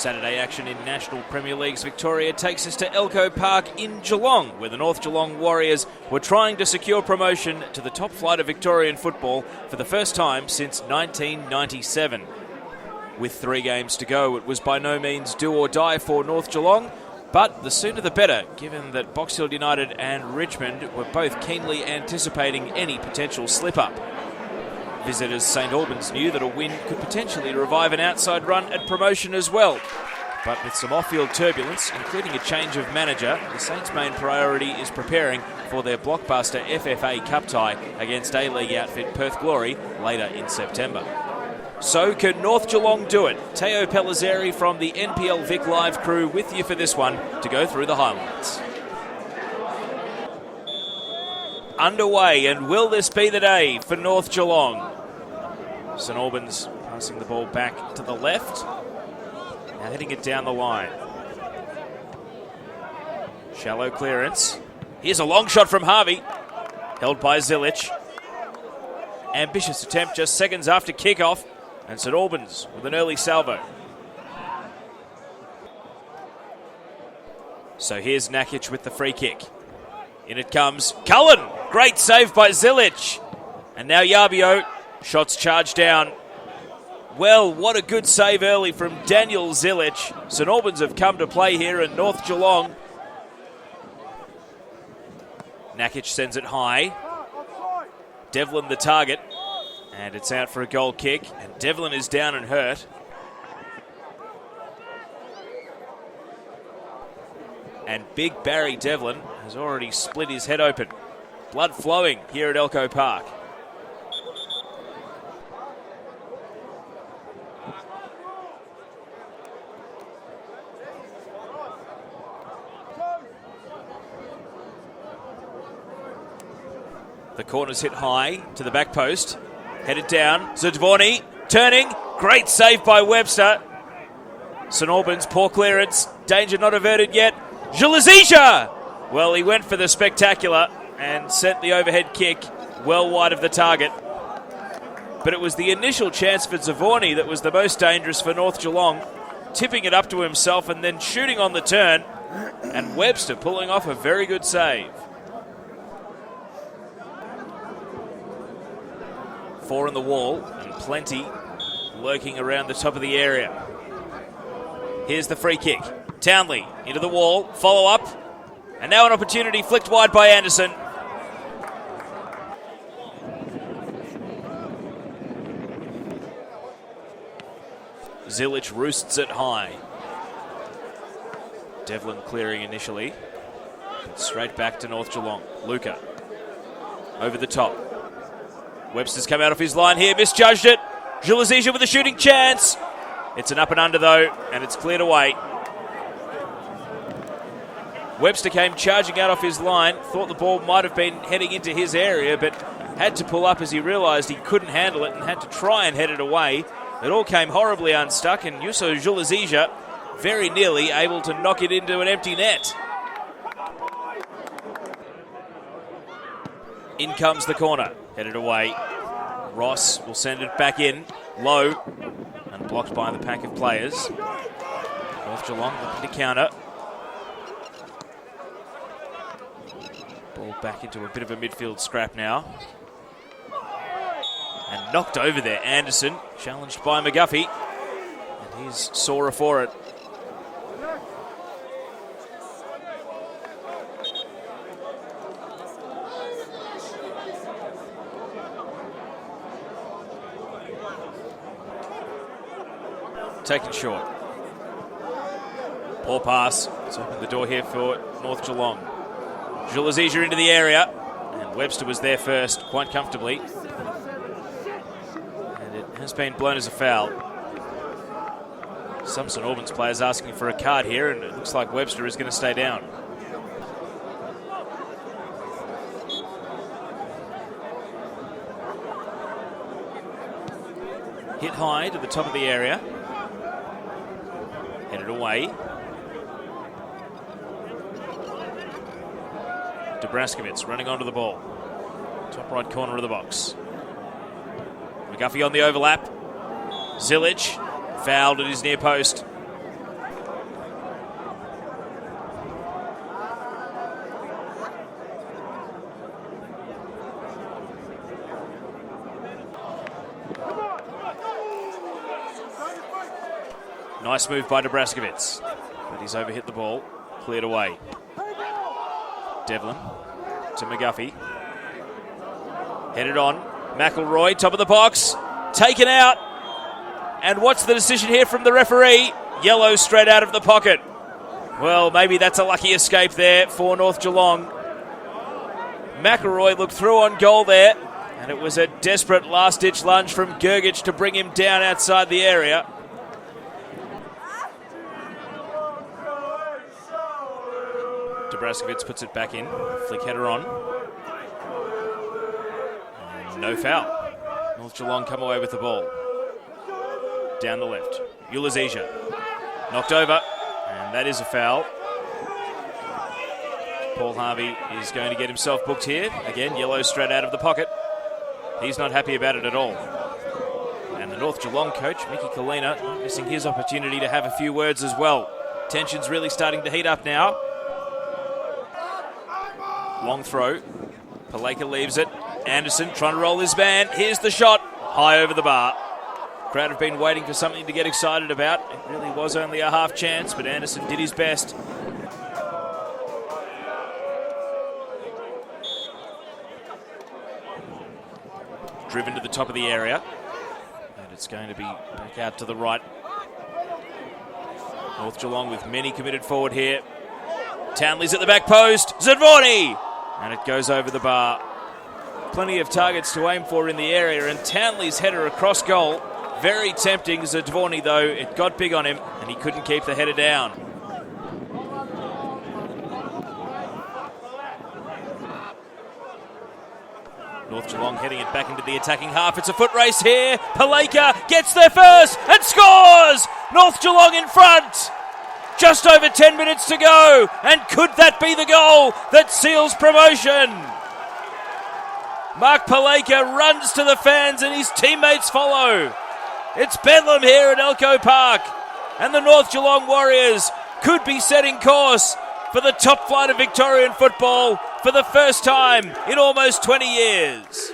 Saturday action in National Premier League's Victoria takes us to Elcho Park in Geelong, where the North Geelong Warriors were trying to secure promotion to the top flight of Victorian football for the first time since 1997. With 3 games to go, it was by no means do or die for North Geelong, but the sooner the better, given that Box Hill United and Richmond were both keenly anticipating any potential slip-up. Visitors St Albans knew that a win could potentially revive an outside run at promotion as well. But with some off-field turbulence, including a change of manager, the Saints' main priority is preparing for their blockbuster FFA Cup tie against A-League outfit Perth Glory later in September. So can North Geelong do it? Teo Pellizzeri from the NPL Vic Live crew with you for this one to go through the highlights. Underway, and will this be the day for North Geelong? St Albans passing the ball back to the left, now heading it down the line. Shallow clearance. Here's a long shot from Harvey, held by ZILIC. Ambitious attempt just seconds after kickoff, and St Albans with an early salvo. So here's Nakic with the free kick. In it comes Cullen. Great save by ZILIC. And now Yarbio. Shots charged down. Well, what a good save early from Daniel ZILIC. St Albans have come to play here in North Geelong. Nakic sends it high. DEVLIN the target. And it's out for a goal kick. And DEVLIN is down and hurt. And big Barry DEVLIN has already split his head open. Blood flowing here at Elcho Park. The corner's hit high to the back post. Headed down. ZADWORNY turning. Great save by Webster. St Albans, poor clearance. Danger not averted yet. JULARDZIJA! Well, he went for the spectacular and sent the overhead kick well wide of the target. But it was the initial chance for ZADWORNY that was the most dangerous for North Geelong, tipping it up to himself and then shooting on the turn, and Webster pulling off a very good save. 4 in the wall and plenty lurking around the top of the area. Here's the free kick. Townley into the wall, follow up, and now an opportunity flicked wide by Anderson. ZILIC roosts it high. DEVLIN clearing initially, but straight back to North Geelong. LUKA over the top. Webster's come out of his line here, misjudged it. JULARDZIJA with a shooting chance. It's an up and under though, and it's cleared away. Webster came charging out off his line, thought the ball might have been heading into his area, but had to pull up as he realised he couldn't handle it and had to try and head it away. It all came horribly unstuck, and Juso JULARDZIJA very nearly able to knock it into an empty net. In comes the corner, headed away. Ross will send it back in, low, and blocked by the pack of players. North Geelong looking to counter. Ball back into a bit of a midfield scrap now. And knocked over there, Anderson, challenged by McGuffie. And he's sorer for it. Taken short. Poor pass. It's opened the door here for North Geelong. JULARDZIJA into the area, and Webster was there first quite comfortably. And it has been blown as a foul. Some St Albans players asking for a card here, and it looks like Webster is going to stay down. Hit high to the top of the area. Headed away. DOBRAZZKIEWICZ running onto the ball. Top right corner of the box. McGuffie on the overlap. ZILIC fouled at his near post. Nice move by DOBRAZZKIEWICZ, but he's overhit the ball. Cleared away. Devlin to McGuffie. Headed on. McElroy, top of the box. Taken out. And what's the decision here from the referee? Yellow straight out of the pocket. Well, maybe that's a lucky escape there for North Geelong. McElroy looked through on goal there, and it was a desperate last-ditch lunge from GRGIC to bring him down outside the area. DOBRAZZKIEWICZ puts it back in. Flick header on. No foul. North Geelong come away with the ball. Down the left. JULARDZIJA. Knocked over. And that is a foul. Paul Harvey is going to get himself booked here. Again, yellow straight out of the pocket. He's not happy about it at all. And the North Geelong coach, Mickey Kalina, missing his opportunity to have a few words as well. Tension's really starting to heat up now. Long throw. Paleka leaves it. Anderson trying to roll his man. Here's the shot. High over the bar. Crowd have been waiting for something to get excited about. It really was only a half chance, but Anderson did his best. Driven to the top of the area. And it's going to be back out to the right. North Geelong with many committed forward here. Townley's at the back post. ZADWORNY! And it goes over the bar. Plenty of targets to aim for in the area, and Townley's header across goal. Very tempting. ZADWORNY, though, it got big on him, and he couldn't keep the header down. North Geelong heading it back into the attacking half. It's a foot race here. Paleka gets there first and scores! North Geelong in front! Just over 10 minutes to go, and could that be the goal that seals promotion? Mark Paleka runs to the fans and his teammates follow. It's bedlam here at Elcho Park, and the North Geelong Warriors could be setting course for the top flight of Victorian football for the first time in almost 20 years.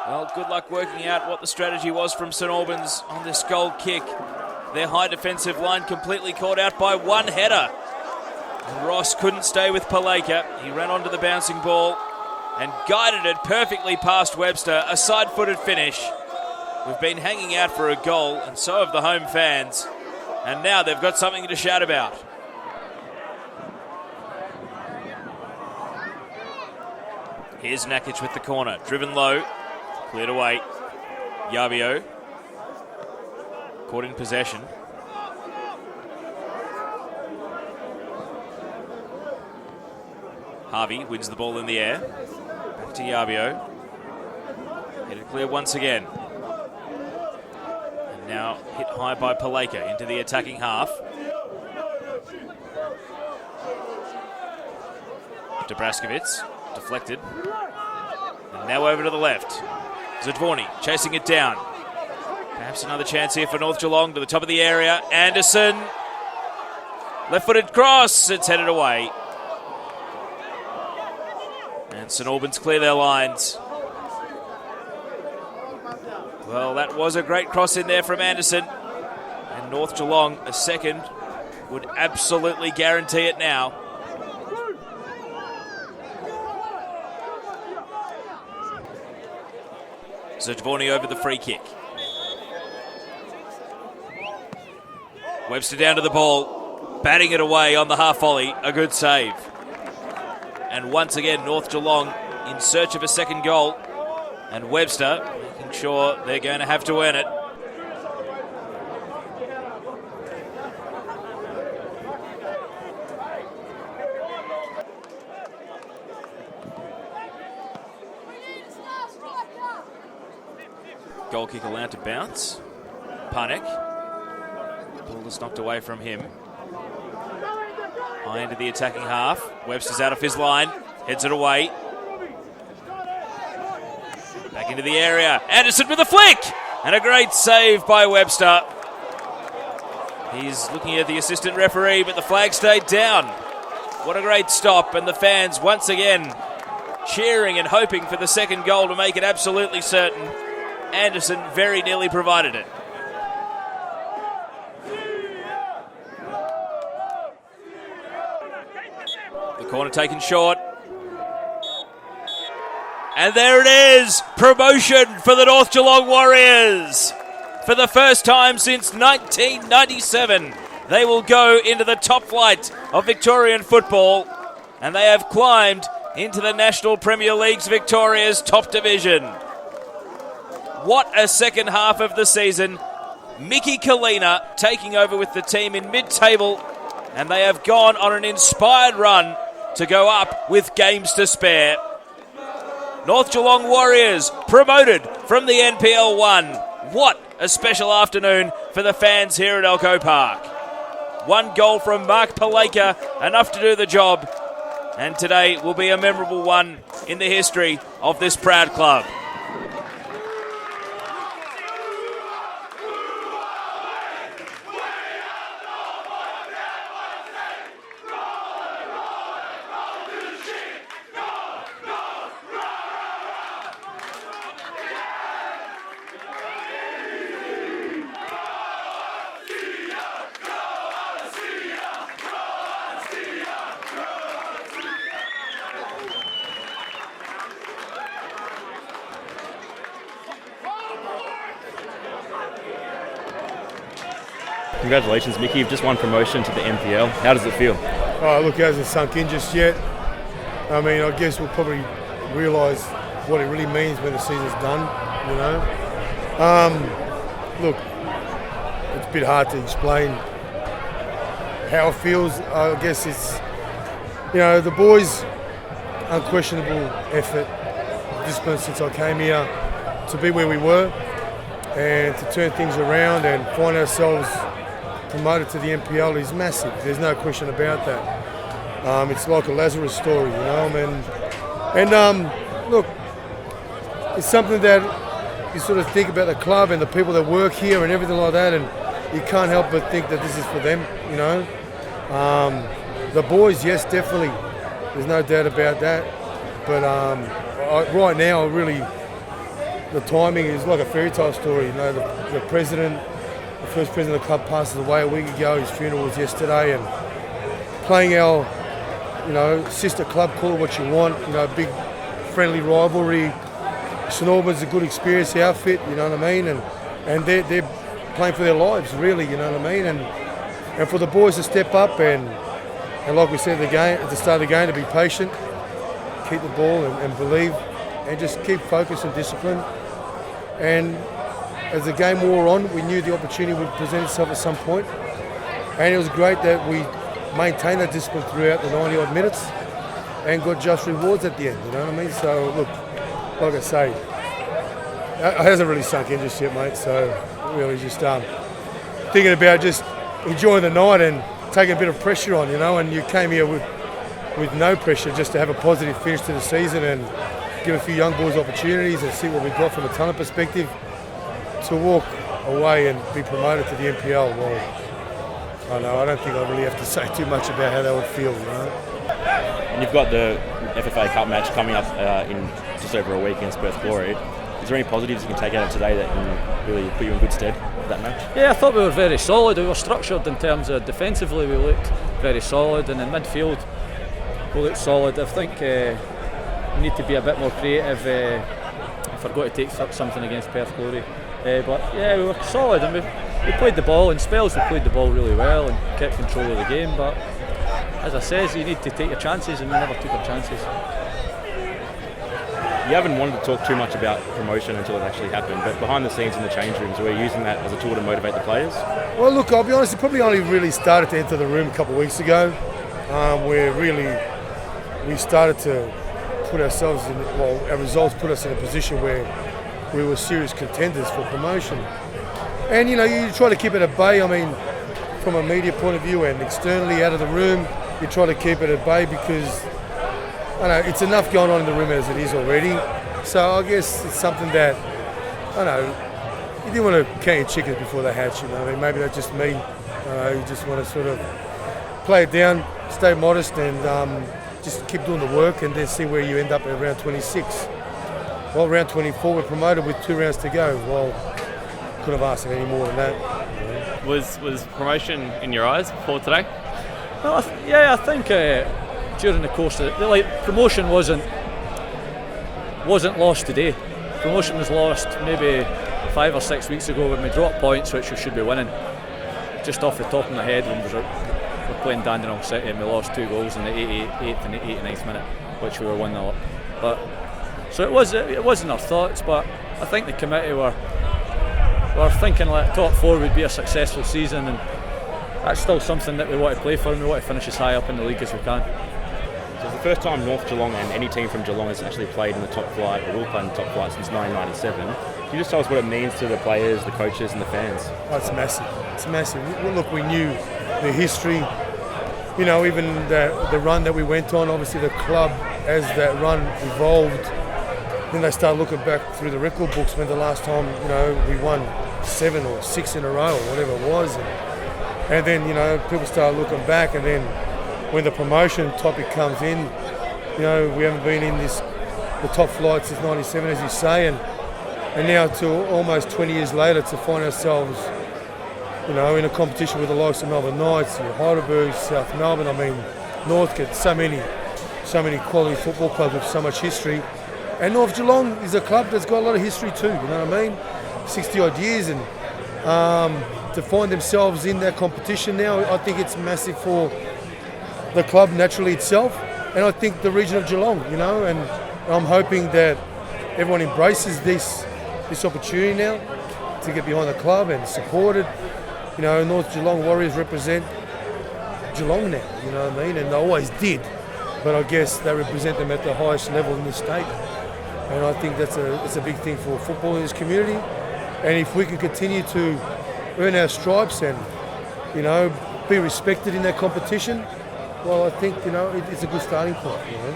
Well, good luck working out what the strategy was from St Albans on this goal kick. Their high defensive line completely caught out by one header. And Ross couldn't stay with Paleka. He ran onto the bouncing ball and guided it perfectly past Webster. A side-footed finish. We've been hanging out for a goal, and so have the home fans. And now they've got something to shout about. Here's Nakic with the corner. Driven low. Cleared away. Yabio. Caught in possession. Harvey wins the ball in the air. Back to Yabio. Hit it clear once again. And now hit high by Paleka into the attacking half. DOBRAZZKIEWICZ deflected. And now over to the left. ZADWORNY chasing it down. Perhaps another chance here for North Geelong to the top of the area. Anderson. Left-footed cross. It's headed away. And St Albans clear their lines. Well, that was a great cross in there from Anderson. And North Geelong, a second, would absolutely guarantee it now. ZADWORNY over the free kick. Webster down to the ball, batting it away on the half volley. A good save. And once again, North Geelong in search of a second goal. And Webster making sure they're going to have to earn it. Goal kick allowed to bounce. Panek. Ball is knocked away from him. High into the attacking half. Webster's out of his line. Heads it away. Back into the area. Anderson with a flick! And a great save by Webster. He's looking at the assistant referee, but the flag stayed down. What a great stop. And the fans once again cheering and hoping for the second goal to make it absolutely certain. Anderson very nearly provided it. Corner taken short. And there it is, promotion for the North Geelong Warriors. For the first time since 1997, they will go into the top flight of Victorian football, and they have climbed into the National Premier League's Victoria's top division. What a second half of the season. Mickey Kalina taking over with the team in mid-table, and they have gone on an inspired run to go up with games to spare. North Geelong Warriors promoted from the NPL 1. What a special afternoon for the fans here at Elcho Park. One goal from Mark Paleka, enough to do the job. And today will be a memorable one in the history of this proud club. Congratulations, Mickey. You've just won promotion to the NPL. How does it feel? Oh, look, it hasn't sunk in just yet. I mean, I guess we'll probably realise what it really means when the season's done, you know. Look, it's a bit hard to explain how it feels. I guess it's, you know, the boys, unquestionable effort, discipline since I came here to be where we were and to turn things around and find ourselves promoted to the NPL is massive. There's no question about that. It's like a Lazarus story, you know. And look, it's something that you sort of think about the club and the people that work here and everything like that, and you can't help but think that this is for them, you know. The boys, yes, definitely. There's no doubt about that. But right now, really, the timing is like a fairy tale story. You know, the president, the first president of the club passes away a week ago. His funeral was yesterday, and playing our, you know, sister club, call it what you want. You know, big friendly rivalry. St Albans is a good experience outfit. You know what I mean, and they're playing for their lives, really. You know what I mean, and for the boys to step up and like we said at the start of the game, to be patient, keep the ball and believe, and just keep focus and discipline. And as the game wore on, we knew the opportunity would present itself at some point. And it was great that we maintained that discipline throughout the 90-odd minutes and got just rewards at the end, you know what I mean? So, look, like I say, it hasn't really sunk in just yet, mate. So, really just thinking about just enjoying the night and taking a bit of pressure on, you know, and you came here with no pressure, just to have a positive finish to the season and give a few young boys opportunities and see what we've got from a talent perspective. To walk away and be promoted to the NPL, well, I don't think I really have to say too much about how that would feel, you know. And you've got the FFA Cup match coming up in just over a week against Perth Glory. Is there any positives you can take out of today that can really put you in good stead for that match? Yeah, I thought we were very solid. We were structured in terms of defensively. We looked very solid, and in midfield we looked solid. I think we need to be a bit more creative if we're going to take something against Perth Glory. But yeah, we were solid, and we played the ball in spells. We played the ball really well and kept control of the game. But as I says, you need to take your chances, and we never took our chances. You haven't wanted to talk too much about promotion until it actually happened, but behind the scenes in the change rooms, we're using that as a tool to motivate the players. Well, look, I'll be honest, it probably only really started to enter the room a couple of weeks ago, where really we started to put ourselves in, well, our results put us in a position where we were serious contenders for promotion. And, you know, you try to keep it at bay. I mean, from a media point of view and externally out of the room, you try to keep it at bay because, I know, it's enough going on in the room as it is already. So I guess it's something that, I know, you didn't want to count your chickens before they hatch, you know. I mean, maybe that's just me. You just want to sort of play it down, stay modest, and just keep doing the work and then see where you end up at round 26. Well, round 24, we're promoted with 2 rounds to go. Well, couldn't have asked for any more than that. Yeah. Was promotion in your eyes before today? Well, I think during the course of promotion wasn't lost today. Promotion was lost maybe 5 or 6 weeks ago when we dropped points which we should be winning. Just off the top of my head, when we were playing Dandenong City and we lost 2 goals in the 88th and the 89th minute, which we were 1-0 up. But so it wasn't our thoughts, but I think the committee were thinking like top 4 would be a successful season, and that's still something that we want to play for, and we want to finish as high up in the league as we can. So it's the first time North Geelong and any team from Geelong has actually played in the top flight, or will play in the top flight since 1997. Can you just tell us what it means to the players, the coaches and the fans? Oh, it's massive. It's massive. Look, we knew the history, you know, even the run that we went on. Obviously the club, as that run evolved, then they start looking back through the record books when the last time, you know, we won 7 or 6 in a row or whatever it was. And then, you know, people start looking back, and then when the promotion topic comes in, you know, we haven't been in the top flight since 97, as you say, and now to almost 20 years later to find ourselves, you know, in a competition with the likes of Melbourne Knights, Heidelberg, South Melbourne. I mean, Northcote, so many quality football clubs with so much history. And North Geelong is a club that's got a lot of history too, you know what I mean? 60 odd years, and to find themselves in that competition now, I think it's massive for the club naturally itself, and I think the region of Geelong, you know, and I'm hoping that everyone embraces this opportunity now to get behind the club and support it. You know, North Geelong Warriors represent Geelong now, you know what I mean, and they always did, but I guess they represent them at the highest level in the state, and I think it's a big thing for football in this community. And if we can continue to earn our stripes and, you know, be respected in that competition, well, I think, you know, it's a good starting point, you know.